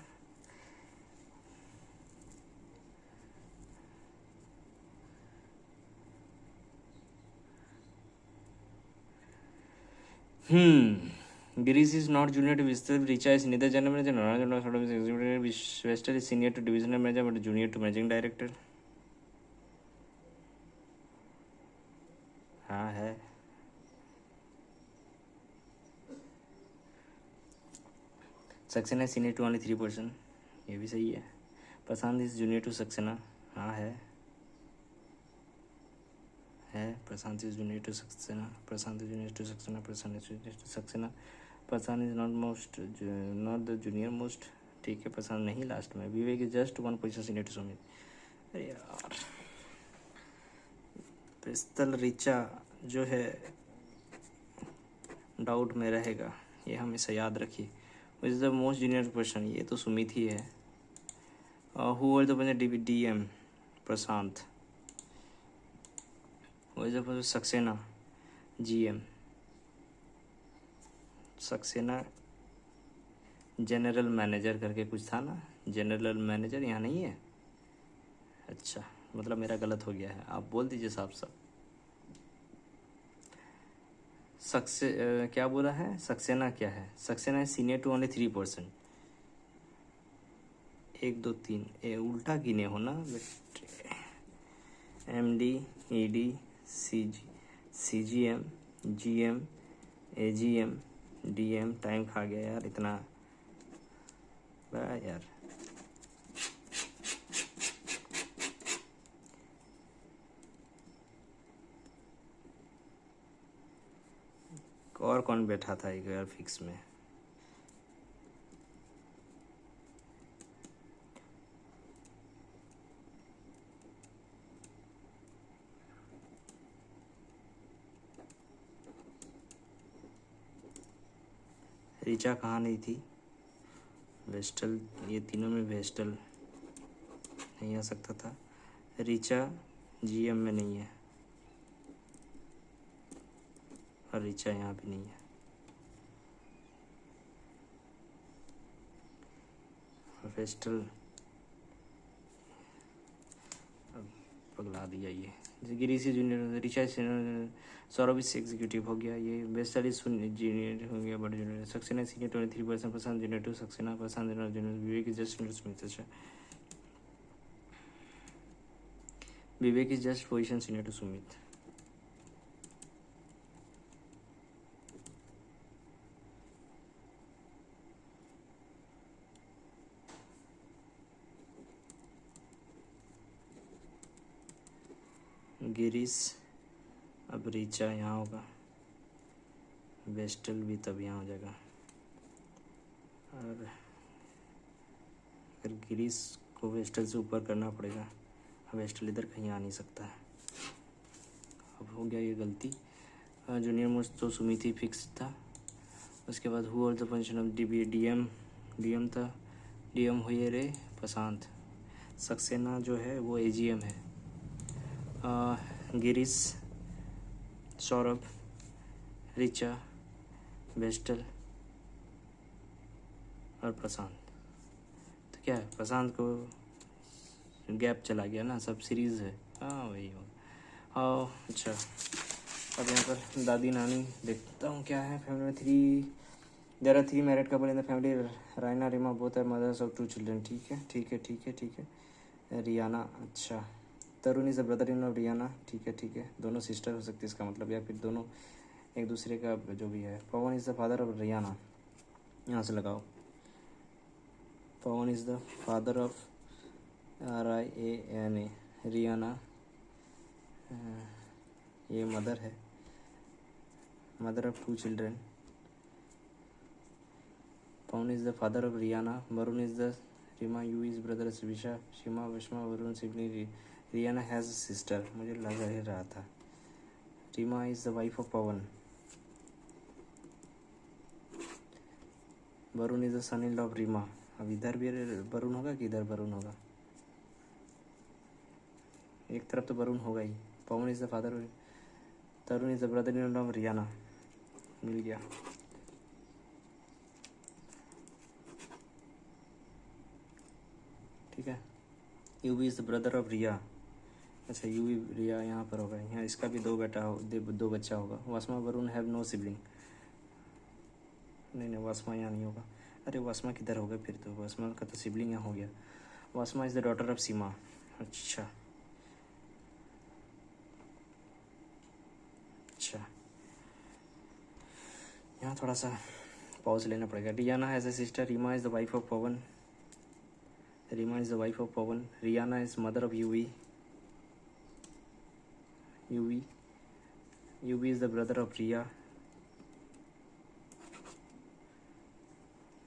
Girish is not junior to Vista. Richa is neither general manager nor executive. Vesta is senior to divisional manager but junior to managing director. हाँ है। Saxena is senior to only 3%, ये भी सही है। प्रशांत is junior to सक्सेना, हाँ है। प्रशांत is junior to Saxena, Prashant is junior to Saxena, Prashant is junior to Saxena, Prashant is not the junior most, ठीक है प्रशांत नहीं लास्ट में। Vivek is just 1 position senior to Sumit, अरे यार पिस्तल ऋचा जो है डाउट में रहेगा, ये हमेशा याद रखिए। Which is the most junior person, ये तो सुमित ही है। Who are the DM, Prashant. Who is the Saxena, GM, Saxena general manager करके कुछ था ना, जनरल मैनेजर यहाँ नहीं है, अच्छा मतलब मेरा गलत हो गया है, आप बोल दीजिए साफ साफ। क्या बोला है, सक्सेना क्या है, सक्सेना है सीनियर टू ओनली 3%, 1 2 3 उल्टा गिने हो ना बेटे। MD ED CGM GM AGM DM, time खा गया यार इतना यार। और कौन बैठा था एक यार फिक्स में, ऋचा कहाँ नहीं थी, वेस्टल, ये तीनों में वेस्टल नहीं आ सकता था, ऋचा GM में नहीं है और ऋचा यहाँ भी नहीं है। वेस्टल पगला दिया ये। गिरीश जूनियर, ऋचा सौरभ इस एग्जीक्यूटिव हो गया, ये बेस्टली जूनियर हो गया, but junior Saxena senior 23%, Prashant junior 2, Saxena Prashant junior, Vivek is just Smith. अच्छा, Vivek is just position senior to Sumit. Girish, अब रीचा यहाँ होगा, वेस्टल भी तब यहाँ हो जाएगा, और अगर गिरीश को वेस्टल से ऊपर करना पड़ेगा, अब वेस्टल इधर कहीं आ नहीं सकता है। अब हो गया ये गलती। जूनियर मोस्ट तो सुमित ही फिक्स था। उसके बाद हु और द पोजीशन ऑफ डीएम था, डीएम हुए रे प्रशांत। सक्सेना जो है वो एजीएम है। गिरीश, सौरभ, ऋचा, वेस्टल और प्रशांत। तो क्या है, प्रशांत को गैप चला गया ना, सब सीरीज़ है। हाँ वही हो। अच्छा, अब यहाँ पर दादी नानी देखता हूँ क्या है। फैमिली में there are 3 married couple in the family, Raina Rima both are mothers of 2 children. ठीक है ठीक है ठीक है ठीक है। रियाना, अच्छा, Tarun is the brother in of Riana. ठीक है ठीक है, दोनों सिस्टर हो सकती है इसका मतलब, या फिर दोनों एक दूसरे का जो भी है। Pawan is the father of Riana, यहाँ से लगाओ। Pawan is the father of RIANA, Riana, ये मदर है, mother of 2 children. Pawan is the father of Riana, Varun is the Reema, U is brother of Visha, Shima Vishma Varun sibling. Riana has a sister, मुझे लग ही रहा था। Reema is the wife of Pawan. Varun is the son in law of Reema. अब इधर भी वरुण होगा कि इधर वरुण होगा, एक तरफ तो वरुण होगा ही। Pawan is the father, Tarun is the brother in law of Riana, मिल गया। ठीक है। Yuvi is the brother of Riya. अच्छा, यूवी रिया यहाँ पर होगा, यहाँ इसका भी 2 बच्चा होगा। वासमा वरुण हैव नो सिबलिंग। नहीं वासमा यहाँ नहीं होगा। अरे वासमा किधर होगा फिर, तो वासमा का तो सिबलिंग यहाँ हो गया। Wasma is the daughter of Seema. अच्छा अच्छा, यहाँ थोड़ा सा पॉज लेना पड़ेगा। Riana has a sister, Reema is the wife of Pawan. Reema is the wife of Pawan. Riana is mother of Yuvi. Yuvi is the brother of Riya.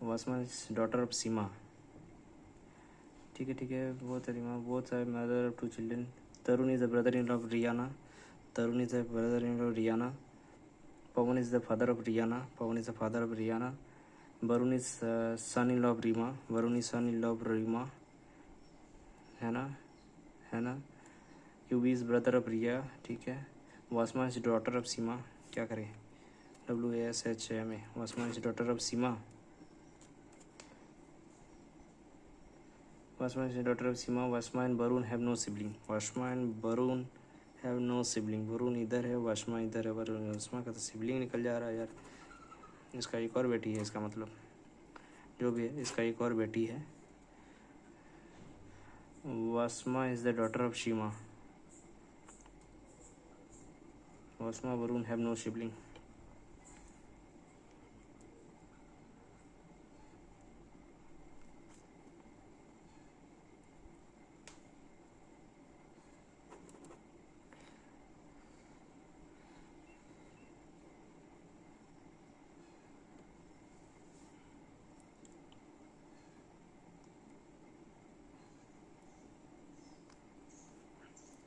Wasma is daughter of Seema. ठीक है, बहुत है रीमा, बहुत है mother of 2 children. Tarun is the brother in law of Riana. Tarun is the brother in law of Riana. Pawan is the father of Riana. Pawan is the father of Riana. Varun is son in law of Reema. Varun is son in law of Reema, है ना। Yuvi is brother of Riya. ठीक है। Wasma is daughter of Seema. क्या करें, WASHMA। Wasma is daughter of Seema. Wasma is daughter of Seema. Wasma and Varun have no sibling. Wasma and Varun have no sibling. Varun इधर है, वासमा इधर है। वरुण वासमा का तो सिबलिंग निकल जा रहा है यार। इसका एक और बेटी है, इसका मतलब जो भी है, इसका एक और बेटी है। Wasma is the daughter of Sheema. Wasma Varun have no sibling.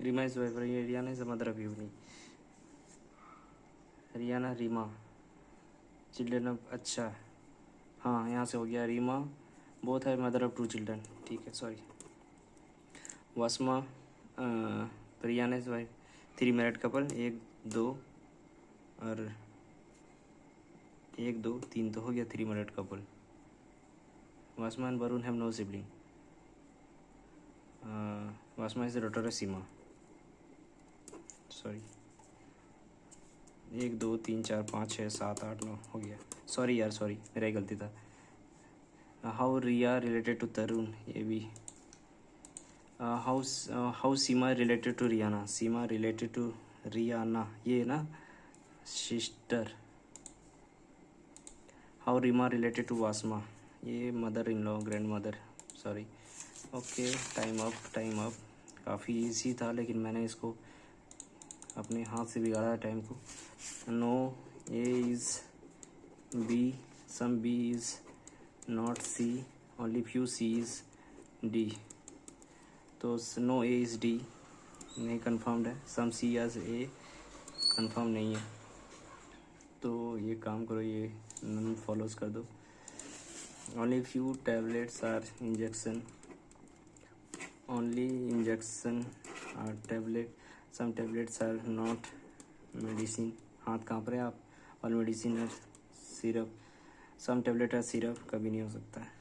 Reema is wife, Riana is the mother of Yuni. Riana Reema children of, अच्छा हाँ यहाँ से हो गया। रीमा बोथ है मदर ऑफ 2 चिल्ड्रन। ठीक है, sorry. Wasma Riana is wife, 3 married couple, 1 2 और 1 2 3 तो हो गया 3 married couple. Wasma and Varun have no sibling. Wasma is the daughter of Seema. Sorry 1 2 3 4 5 6 7 8 9 हो गया। सॉरी यार, सॉरी, मेरा ही गलती था। How Riya related to Tarun, ये भी। How Seema related to Riana, Seema related to Riana, ये ना sister. How Reema related to Wasma, ये mother in law, grandmother, sorry. Okay, time up, time up. काफ़ी इजी था लेकिन मैंने इसको अपने हाथ से बिगाड़ा है टाइम को। No A is B, some B is not C, only few C is D. तो नो ए इज़ डी नहीं कन्फर्म्ड है, some C as a confirm नहीं है। तो ये काम करो, ये नन फॉलोज कर दो। Only few tablets are injection, only injection are tablet, some tablets are not medicine. हाथ काँप रहे हैं आप। और medicine are syrup, some tablet are syrup, कभी नहीं हो सकता है।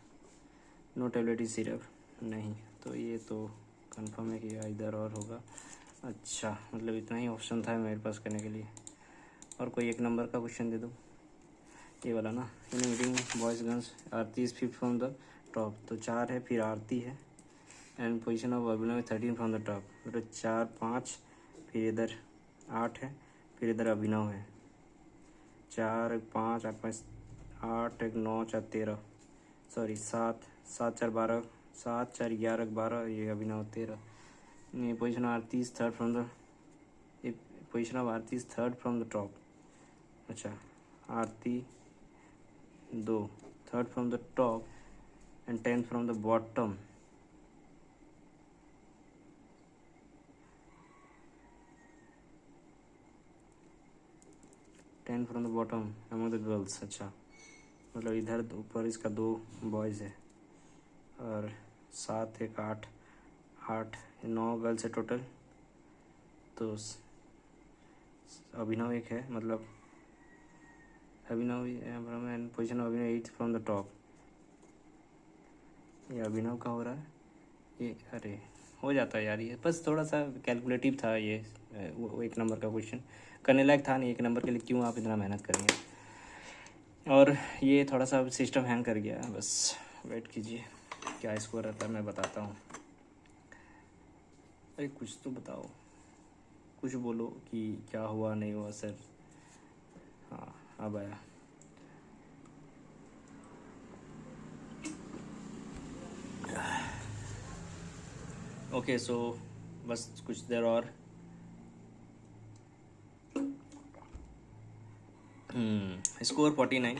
नो टैबलेट इज सिरप, नहीं। तो ये तो कंफर्म है कि इधर और होगा। अच्छा, मतलब इतना ही ऑप्शन था मेरे पास करने के लिए। और कोई एक नंबर का क्वेश्चन दे दो, ये वाला ना। In meeting boys girls, Aarti is 5th from the top, तो 4 है, फिर आरती है। And position of Abhinav 13 from the top, मतलब 4 5, फिर इधर 8 है, फिर इधर अभिनव है। 4 5 8 5 8 1 9 4 13, सॉरी 7 7 4 12, 7 4 11 12, ये अभिनव 13। ये position Aarti is 3rd from the, position of Aarti is 3rd from the top. अच्छा, आरती 2, 3rd from the top and 10th from the bottom. Ten from the bottom among the girls. अच्छा, मतलब इधर ऊपर इसका 2 boys है और 7 1 8 8 9 girls है total. तो अभिनव एक है, मतलब Abhinav end position Abhinav 8th from the top. ये अभिनव का हो रहा है ये, अरे हो जाता है यार, ये बस थोड़ा सा कैलकुलेटिव था ये। वो 1 नंबर का क्वेश्चन करने लायक था नहीं, 1 नंबर के लिए क्यों आप इतना मेहनत करेंगे। और ये थोड़ा सा सिस्टम हैंग कर गया, बस वेट कीजिए क्या स्कोर रहता है मैं बताता हूँ। अरे कुछ तो बताओ, कुछ बोलो कि क्या हुआ नहीं हुआ सर। हाँ, अब आया। ओके, सो बस कुछ देर और। Score 49,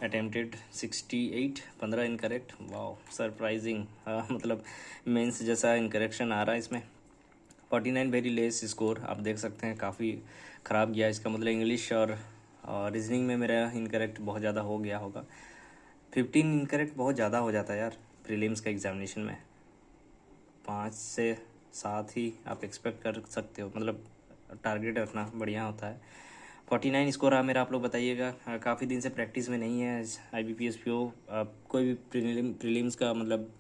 attempted 68, 15 incorrect. Wow, surprising. मतलब मेंस जैसा इनकरेक्शन आ रहा है इसमें। 49 वेरी लेस स्कोर, आप देख सकते हैं काफ़ी ख़राब गया। इसका मतलब इंग्लिश और रीजनिंग में मेरा इनकरेक्ट बहुत ज़्यादा हो गया होगा। 15 इनकरेक्ट बहुत ज़्यादा हो जाता है यार प्रीलिम्स का एग्जामिनेशन में। 5 से 7 ही आप एक्सपेक्ट कर सकते हो, मतलब टारगेट रखना बढ़िया होता है। 49 स्कोर रहा मेरा, आप लोग बताइएगा। काफ़ी दिन से प्रैक्टिस में नहीं है IBPS PO, कोई भी प्रीलिम्स का मतलब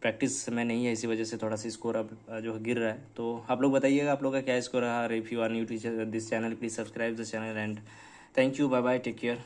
प्रैक्टिस में नहीं है, इसी वजह से थोड़ा सा स्कोर अब जो है गिर रहा है। तो आप लोग बताइएगा आप लोग का क्या स्कोर रहा। If you are new to this channel, please subscribe this channel and thank you, bye bye, take care.